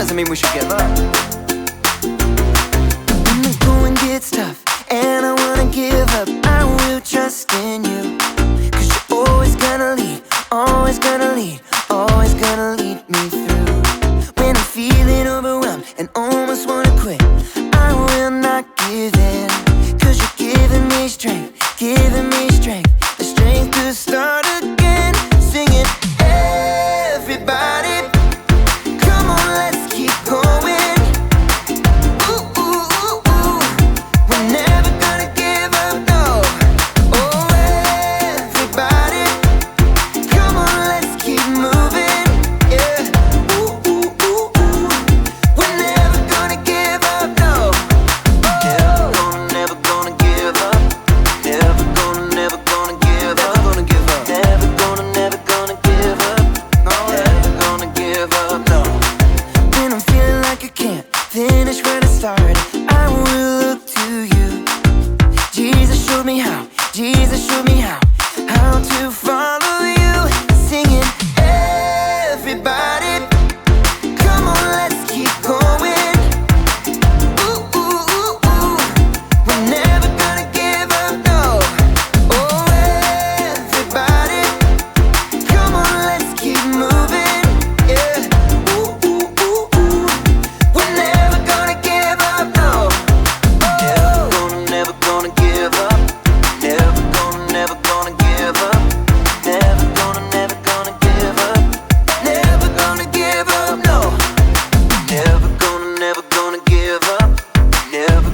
doesn't mean we should give up. When the going gets tough and I wanna give up, I will trust in you. 'Cause you're always gonna lead, always gonna lead, always gonna lead me through. When I'm feeling overwhelmed and almost wanna quit, I will not give in. 'Cause you're giving me strength, the strength to start again. Sing it, everybody. Come on, let's keep going. Ooh, ooh, ooh, ooh. We're never gonna give up, no. Oh, everybody. Come on, let's keep moving. Yeah. Ooh, ooh, ooh, ooh. We're never gonna give up, no. Never gonna give up. Never gonna give up. Never gonna give up. Never gonna give up. No, never gonna give up, no. When I'm feeling like I can't finish where I started, I will look to you. Jesus showed me how. Jesus showed me how to follow you. Singing, everybody. Come on, let's keep going. Ooh, ooh, ooh, ooh. We're never gonna give up, no. Oh, everybody. Come on, let's keep moving. Yeah. Ooh, ooh, ooh, ooh. We're never gonna give up, no. Never gonna give up. Never gonna give up. Never gonna give up. Never gonna give up, no. Never gonna give up. Never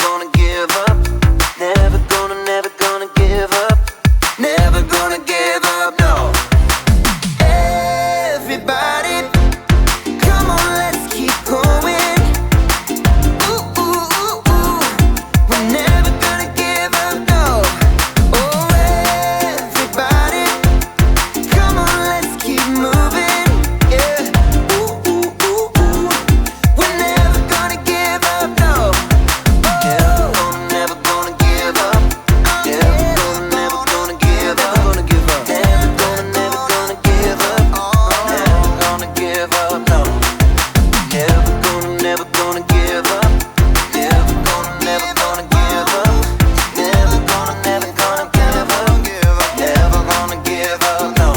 gonna give up. Never gonna give up. Never gonna give up, no. Everybody, come on, let's keep going. Ooh, ooh, ooh, ooh. We're never gonna give up, no. Oh, everybody, come on, let's keep moving. Yeah. Ooh, ooh, ooh, ooh. We're never gonna give up, no. Never gonna give up. Never gonna give up. Never gonna give up. Never gonna give up. Never gonna give up, no. Never gonna give up. Never gonna give up. Never gonna give up. Never gonna give up, no.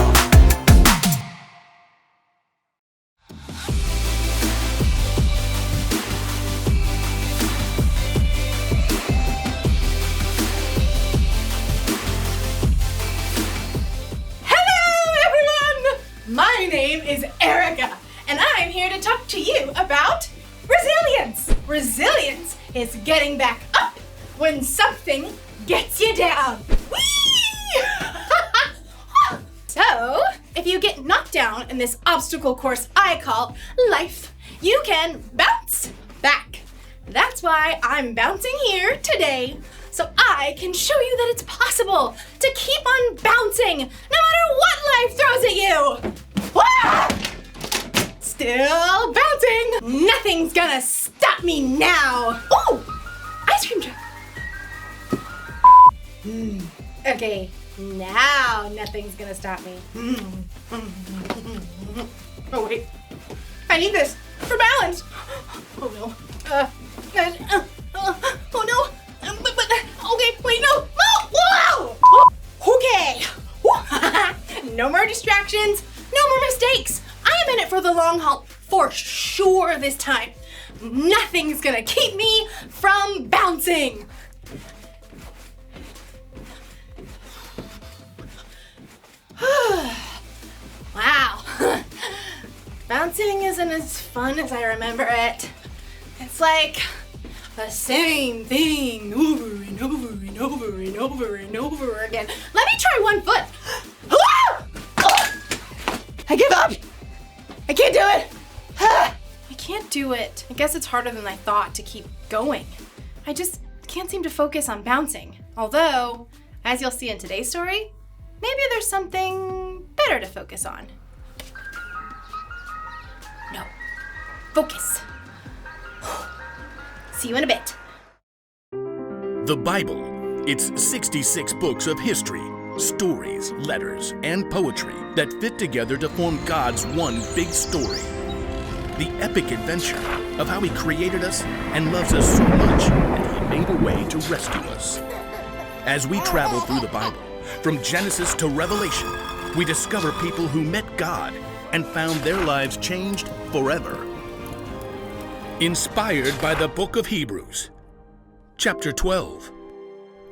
Hello, everyone! My name is Erica, and I'm here to talk to you about resilience. Resilience is getting back up when something gets you down. Whee! So, if you get knocked down in this obstacle course I call life, you can bounce back. That's why I'm bouncing here today, so I can show you that it's possible to keep on bouncing no matter what life throws at you. Wah! Still bouncing. Nothing's gonna stop me now. Ooh, ice cream truck. Okay, now nothing's gonna stop me. Oh wait, I need this for balance. Oh no. Oh no. Okay, wait, no. Whoa! Okay. No more distractions. No more mistakes. I am in it for the long haul, for sure this time. Nothing's gonna keep me from bouncing. Wow. Bouncing isn't as fun as I remember it. It's like the same thing over and over and over and over and over again. Let me try one foot. I give up. I can't do it. I can't do it. I guess it's harder than I thought to keep going. I just can't seem to focus on bouncing. Although, as you'll see in today's story, maybe there's something better to focus on. No. Focus. See you in a bit. The Bible. It's 66 books of history, stories, letters, and poetry that fit together to form God's one big story. the epic adventure of how He created us and loves us so much that He made a way to rescue us. As we travel through the Bible, from Genesis to Revelation, we discover people who met God and found their lives changed forever. Inspired by the book of Hebrews, chapter 12,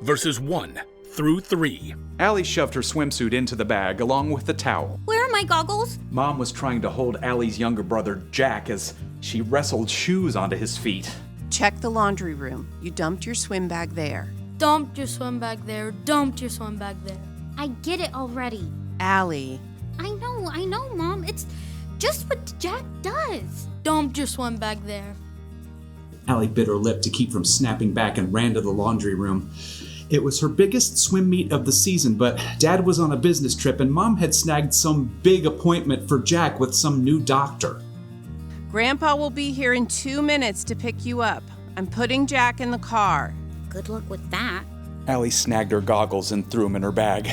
verses 1 through 3. Allie shoved her swimsuit into the bag along with the towel. Where are my goggles? Mom was trying to hold Allie's younger brother, Jack, as she wrestled shoes onto his feet. Check the laundry room. You dumped your swim bag there. Dumped your swim bag there. Dumped your swim bag there. I get it already. Allie. I know, Mom. It's just what Jack does. Dumped your swim bag there. Allie bit her lip to keep from snapping back and ran to the laundry room. It was her biggest swim meet of the season, but Dad was on a business trip and Mom had snagged some big appointment for Jack with some new doctor. Grandpa will be here in 2 minutes to pick you up. I'm putting Jack in the car. Good luck with that. Allie snagged her goggles and threw them in her bag.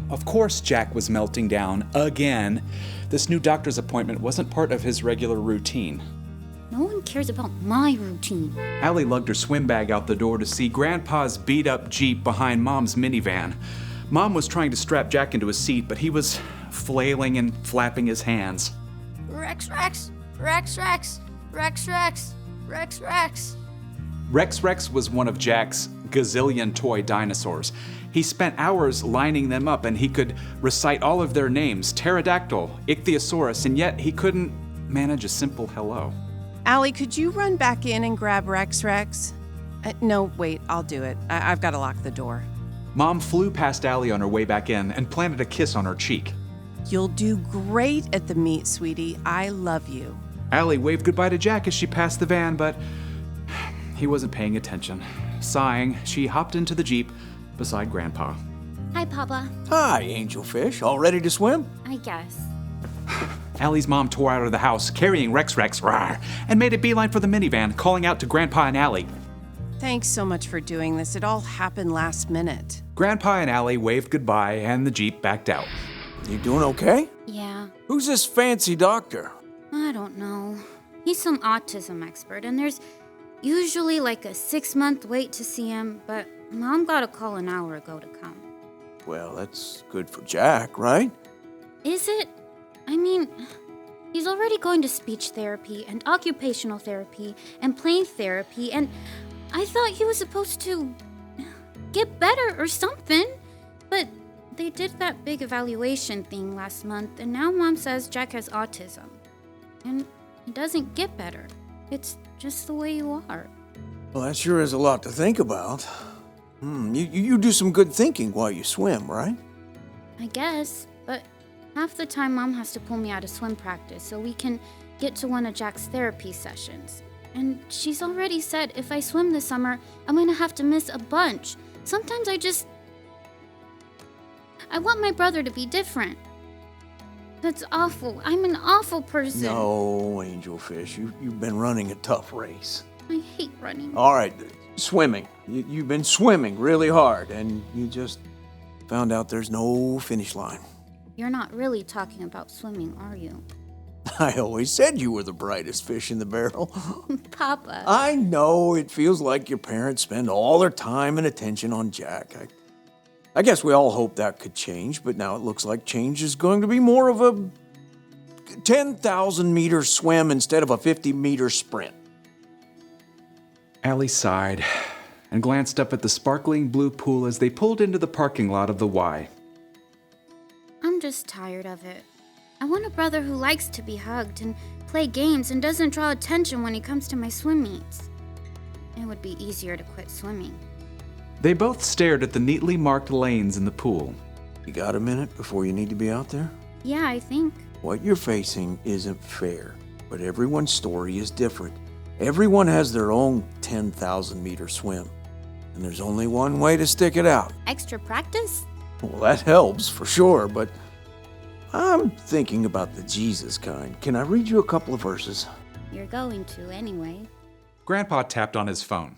Of course, Jack was melting down again. This new doctor's appointment wasn't part of his regular routine. No one cares about my routine. Allie lugged her swim bag out the door to see Grandpa's beat-up Jeep behind Mom's minivan. Mom was trying to strap Jack into his seat, but he was flailing and flapping his hands. Rex, Rex, Rex, Rex, Rex, Rex, Rex, Rex. Rex was one of Jack's gazillion toy dinosaurs. He spent hours lining them up and he could recite all of their names, pterodactyl, ichthyosaurus, and yet he couldn't manage a simple hello. Allie, could you run back in and grab Rex? No, wait, I'll do it. I've got to lock the door. Mom flew past Allie on her way back in and planted a kiss on her cheek. You'll do great at the meet, sweetie. I love you. Allie waved goodbye to Jack as she passed the van, but he wasn't paying attention. Sighing, she hopped into the Jeep beside Grandpa. Hi, Papa. Hi, Angelfish. All ready to swim? I guess. Allie's mom tore out of the house, carrying Rex, rawr, and made a beeline for the minivan, calling out to Grandpa and Allie. Thanks so much for doing this. It all happened last minute. Grandpa and Allie waved goodbye, and the Jeep backed out. You doing okay? Yeah, Who's this fancy doctor? I don't know. He's some autism expert, and there's usually like a 6-month wait to see him, but Mom got a call an hour ago to come. Well, that's good for Jack, right? Is it? I mean, he's already going to speech therapy and occupational therapy and play therapy, and I thought he was supposed to get better or something. But they did that big evaluation thing last month, and now Mom says Jack has autism. And it doesn't get better. It's just the way you are. Well, that sure is a lot to think about. You do some good thinking while you swim, right? I guess, but half the time Mom has to pull me out of swim practice so we can get to one of Jack's therapy sessions. And she's already said if I swim this summer, I'm gonna have to miss a bunch. Sometimes I want my brother to be different. That's awful. I'm an awful person. No, Angelfish, you've been running a tough race. I hate running. All right, swimming. You've been swimming really hard, and you just found out there's no finish line. You're not really talking about swimming, are you? I always said you were the brightest fish in the barrel. Papa. I know it feels like your parents spend all their time and attention on Jack. I guess we all hope that could change, but now it looks like change is going to be more of a 10,000 meter swim instead of a 50-meter sprint. Allie sighed and glanced up at the sparkling blue pool as they pulled into the parking lot of the Y. I'm just tired of it. I want a brother who likes to be hugged and play games and doesn't draw attention when he comes to my swim meets. It would be easier to quit swimming. They both stared at the neatly marked lanes in the pool. You got a minute before you need to be out there? Yeah, I think. What you're facing isn't fair, but everyone's story is different. Everyone has their own 10,000 meter swim, and there's only one way to stick it out. Extra practice? Well, that helps for sure, but I'm thinking about the Jesus kind. Can I read you a couple of verses? You're going to anyway. Grandpa tapped on his phone.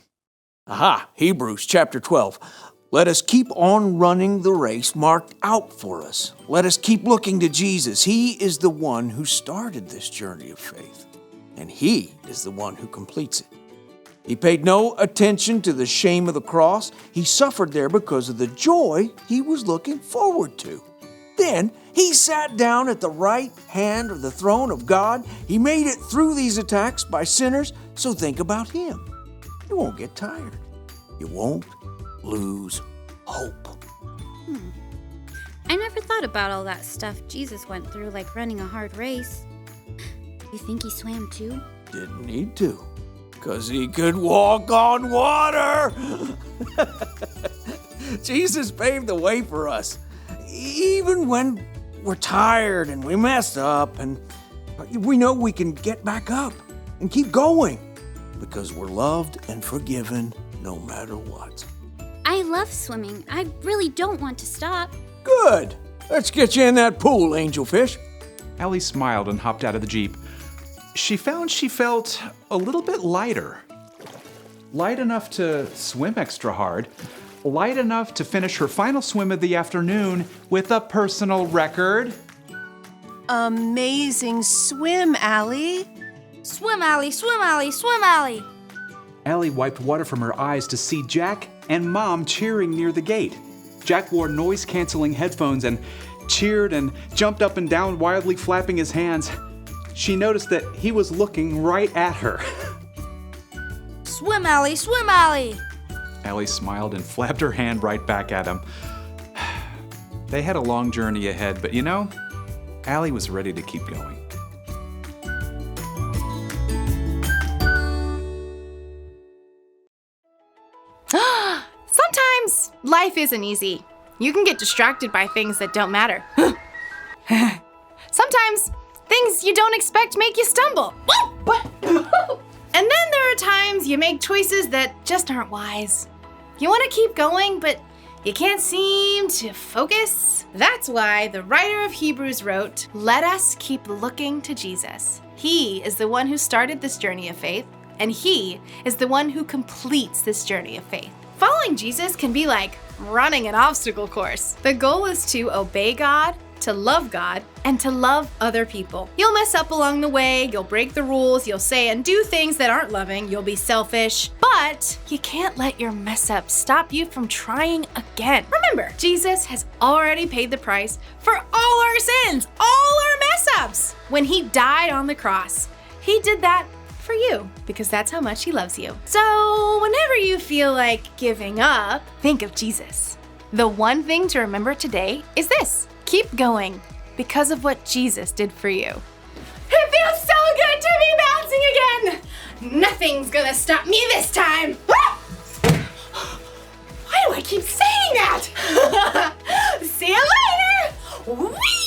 Aha! Hebrews chapter 12. Let us keep on running the race marked out for us. Let us keep looking to Jesus. He is the one who started this journey of faith. and he is the one who completes it. He paid no attention to the shame of the cross. He suffered there because of the joy he was looking forward to. Then he sat down at the right hand of the throne of God. He made it through these attacks by sinners, so think about him. You won't get tired. You won't lose hope. I never thought about all that stuff Jesus went through, like running a hard race. You think he swam too? Didn't need to, 'cause he could walk on water. Jesus paved the way for us. Even when we're tired and we mess up, and we know we can get back up and keep going because we're loved and forgiven no matter what. I love swimming. I really don't want to stop. Good. Let's get you in that pool, angelfish. Allie smiled and hopped out of the Jeep. She found she felt a little bit lighter. Light enough to swim extra hard. Light enough to finish her final swim of the afternoon with a personal record. Amazing swim, Allie. Swim, Allie, swim, Allie, swim, Allie. Allie wiped water from her eyes to see Jack and Mom cheering near the gate. Jack wore noise-canceling headphones and cheered and jumped up and down, wildly flapping his hands. She noticed that he was looking right at her. Swim, Allie, swim, Allie. Allie smiled and flapped her hand right back at him. They had a long journey ahead, but you know, Allie was ready to keep going. Sometimes life isn't easy. You can get distracted by things that don't matter. Sometimes things you don't expect make you stumble. And then there are times you make choices that just aren't wise. You want to keep going, but you can't seem to focus. That's why the writer of Hebrews wrote, "Let us keep looking to Jesus. He is the one who started this journey of faith, and he is the one who completes this journey of faith." Following Jesus can be like running an obstacle course. The goal is to obey God, to love God, and to love other people. You'll mess up along the way, you'll break the rules, you'll say and do things that aren't loving, you'll be selfish, but you can't let your mess up stop you from trying again. Remember, Jesus has already paid the price for all our sins, all our mess ups. When he died on the cross, he did that for you because that's how much he loves you. So whenever you feel like giving up, think of Jesus. The one thing to remember today is this: keep going because of what Jesus did for you. It feels so good to be bouncing again. Nothing's gonna stop me this time. Why do I keep saying that? See you later. Whee!